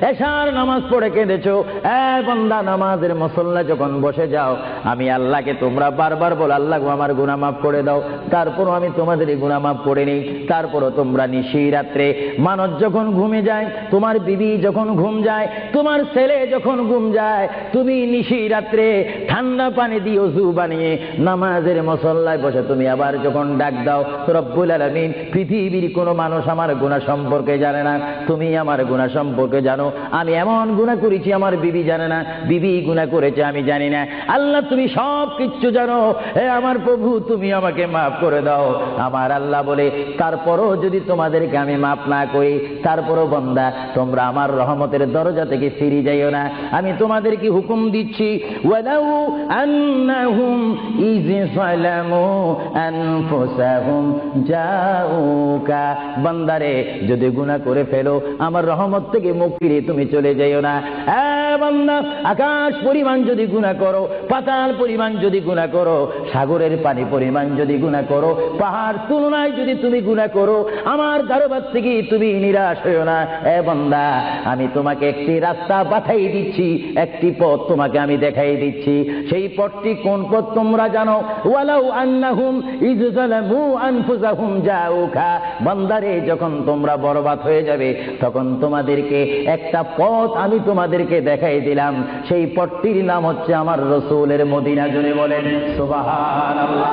এশার নামাজ পড়ে কেঁদেছো, বান্দা নামাজের মুসল্লা যখন বসে যাও, আমি আল্লাহকে তোমরা বারবার বলো আল্লাহ আমার গুনাহ মাফ করে দাও, তারপরও আমি তোমাদের এই গুনাহ মাফ করে নিই। তারপরও তোমরা নিশি রাত্রে মানুষ যখন ঘুমে যায়, তোমার বিবি যখন ঘুম যায়, তোমার ছেলে যখন ঘুম যায়, তুমি নিশি রাত্রে ঠান্ডা পানি দিয়ে ওযু বানিয়ে নামাজের মুসল্লায় বসে তুমি আবার যখন ডাক দাও, রব্বুল আলামিন পৃথিবীর কোনো মানুষ আমার গুনাহ সম্পর্কে জানে না, তুমি আমার গুনাহ সম্পর্কে জানো। আমি এমন গুনাহ করেছি আমার বিবি জানে না, বিবি গুনাহ করেছে আমি জানি না, আল্লাহ তুমি সব কিচ্ছু জানো, হে আমার প্রভু তুমি আমাকে মাফ করে দাও। আমার আল্লাহ বলে তারপরও যদি তোমাদেরকে আমি মাফ না করি, তারপরও বান্দা তোমরা আমার রহমতের দরজা থেকে ফিরে যাইও না। আমি তোমাদেরকে হুকুম দিচ্ছি, ওয়ালাউ আন্নাহুম ইয যালামু আনফুসাহুম জাউকা, বান্দারে যদি গুনাহ করে ফেলো আমার রহমত থেকে মুখ ফিরে তুমি চলে যাইও না। বান্দা আকাশ পরিমাণ যদি গুনাহ করো, পাতাল পরিমাণ যদি গুনাহ করো, সাগরের পানি পরিমাণ যদি গুনাহ করো, পাহাড় তুলনায় যদি তুমি গুনাহ করো, আমার দরবার থেকে তুমি নিরাশ হইও না। বান্দা আমি তোমাকে একটি রাস্তা বাতাই দিচ্ছি, একটি পথ তোমাকে আমি দেখাই দিচ্ছি। সেই পথটি কোন পথ তোমরা জানো? ওয়ালাউ আন্নাহুম ইয যালামু আনফুসাহুম জাউকা, বান্দারে যখন তোমরা বরবাদ হয়ে যাবে তখন তোমাদেরকে একটা পথ আমি তোমাদেরকে দেখাই দিলাম, সেই পথটির নাম হচ্ছে আমার রাসূলের মদিনা। জুড়ে বলেন সুবহানাল্লাহ।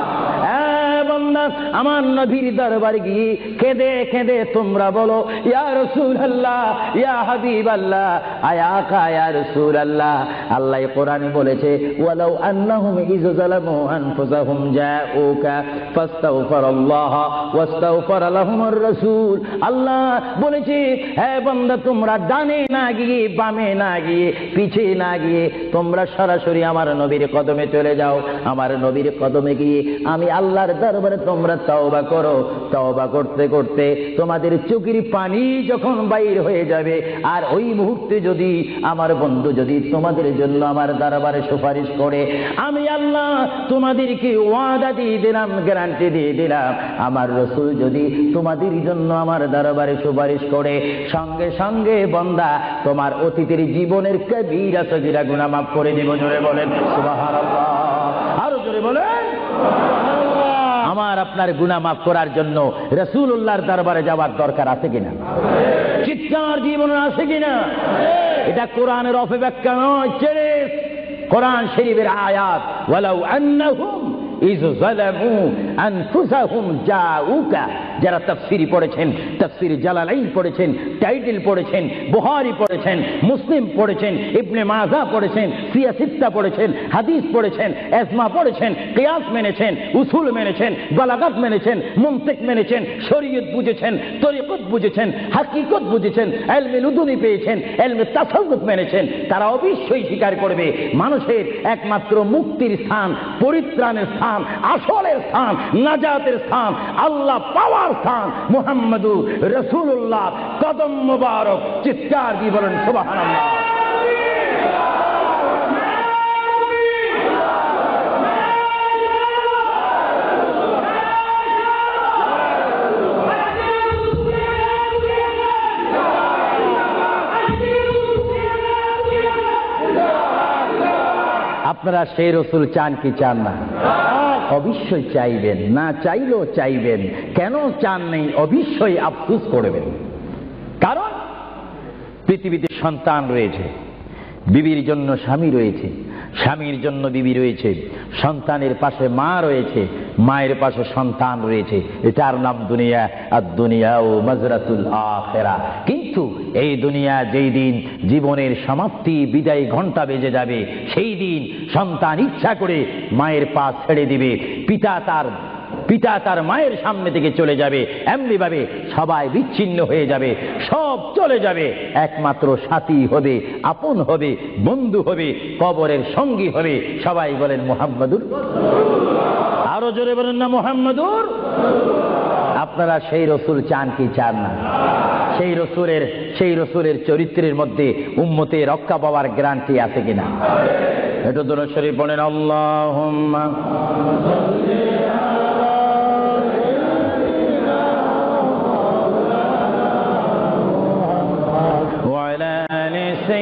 বান্দা আমার নবীর দরবারে গিয়ে কেঁদে কেঁদে তোমরা বলো ইয়া রাসূলুল্লাহ, ইয়া হাবিবাল্লাহ, আয়া কা ইয়া রাসূলুল্লাহ। আল্লাহ কোরআনে বলেছে ওয়ালাউ আন্নাহুম ইয যালামু আনফুসাহুম জাউকা ফাস্তাগফিরুল্লাহ ওয়াস্তাগফার লাহুমুর রাসূল। আল্লাহ বলেছে হে বান্দা তোমরা ডানে না গিয়ে, বামে না গিয়ে, পিছে না গিয়ে তোমরা সরাসরি আমার নবীর কদমে চলে যাও। আমার নবীর কদমে গিয়ে আমি আল্লাহর দরবারে তোমরা তওবা করো। তওবা করতে করতে তোমাদের চোখের পানি যখন বাইর হয়ে যাবে, আর ওই মুহূর্তে যদি আমার বন্ধু যদি তোমাদের জন্য আমার দরবারে সুপারিশ করে, আমি আল্লাহ তোমাদেরকে ওয়াদা দিয়ে দিলাম, গ্যারান্টি দিয়ে দিলাম, আমার রাসূল যদি তোমাদের জন্য আমার দরবারে সুপারিশ করে, সঙ্গে সঙ্গে বান্দা তোমার অতীতের জীবনের কবিরা সগীরা গুনাহ মাফ করে দেব। জোরে বলেন সুবহানাল্লাহ, আরো জোরে বলেন। আমার আপনার গুনাহ মাফ করার জন্য রাসূলুল্লাহর দরবারে যাওয়ার দরকার আছে কিনা? চিৎকার জীবন আছে কিনা? এটা কোরআনের অপব্যাখ্যা নয়, কোরআন শরীফের আয়াত। ওয়ালাউ আন্নাহুম ইয যালামু আনফুসাহুম জাউকা, যারা তাফসীর পড়েছেন, তাফসীর জালালাইন পড়েছেন, টাইটেল পড়েছেন, বুখারী পড়েছেন, মুসলিম পড়েছেন, ইবনে মাজাহ পড়েছেন, সিয়াসিত্তা পড়েছেন, হাদিস পড়েছেন, ইজমা পড়েছেন, কিয়াস মেনেছেন, উসুল মেনেছেন, বালাগাত মেনেছেন, মুনতিক মেনেছেন, শরীয়ত বুঝেছেন, তরিকত বুঝেছেন, হাকিকত বুঝেছেন, ইলমে লুদুনি পেয়েছেন, ইলমে তাসাউফ মেনেছেন, তারা অবশ্যই স্বীকার করবে মানুষের একমাত্র মুক্তির স্থান, পরিত্রাণের স্থান, আসলের স্থান, নাজাতের স্থান, আল্লাহ পাওয়ার স্থান মুহাম্মদুর রাসূলুল্লাহ কদম মুবারক। চিৎকার দিয়ে বলেন সুবহানাল্লাহ। আপনারা সেই রাসূল চান কি চান না? অবশ্যই চাইবেন, না চাইলেও চাইবেন। কেন চান নেই? অবশ্যই আফসোস করবেন। কারণ পৃথিবীতে সন্তান রয়েছে, বিবির জন্য স্বামী রয়েছে, স্বামীর জন্য বিবি রয়েছে, সন্তানের পাশে মা রয়েছে, মায়ের পাশে সন্তান রয়েছে। এটার নাম দুনিয়া। আর দুনিয়া ও মাজরাতুল আখিরা। কিন্তু এই দুনিয়া যেই দিন জীবনের সমাপ্তি, বিদায় ঘন্টা বেজে যাবে, সেই দিন সন্তান ইচ্ছা করে মায়ের পা ছেড়ে দিবে, পিতা তার মায়ের সামনে থেকে চলে যাবে, এমনি ভাবে সবাই বিচ্ছিন্ন হয়ে যাবে, সব চলে যাবে। একমাত্র সাথী হবে, আপন হবে, বন্ধু হবে, কবরের সঙ্গী হবে। সবাই বলেন মুহাম্মাদুর। আরো জোরে বলেন না মুহাম্মাদুর। আপনারা সেই রাসূল চান কি চান না? সেই রাসূলের চরিত্রের মধ্যে উম্মতের রক্ষা পাওয়ার গ্যারান্টি আছে কিনা? একটু দুরূদ শরীফ বলেন। আল্লাহুম্মা وعلى آل নিশ্চয়ই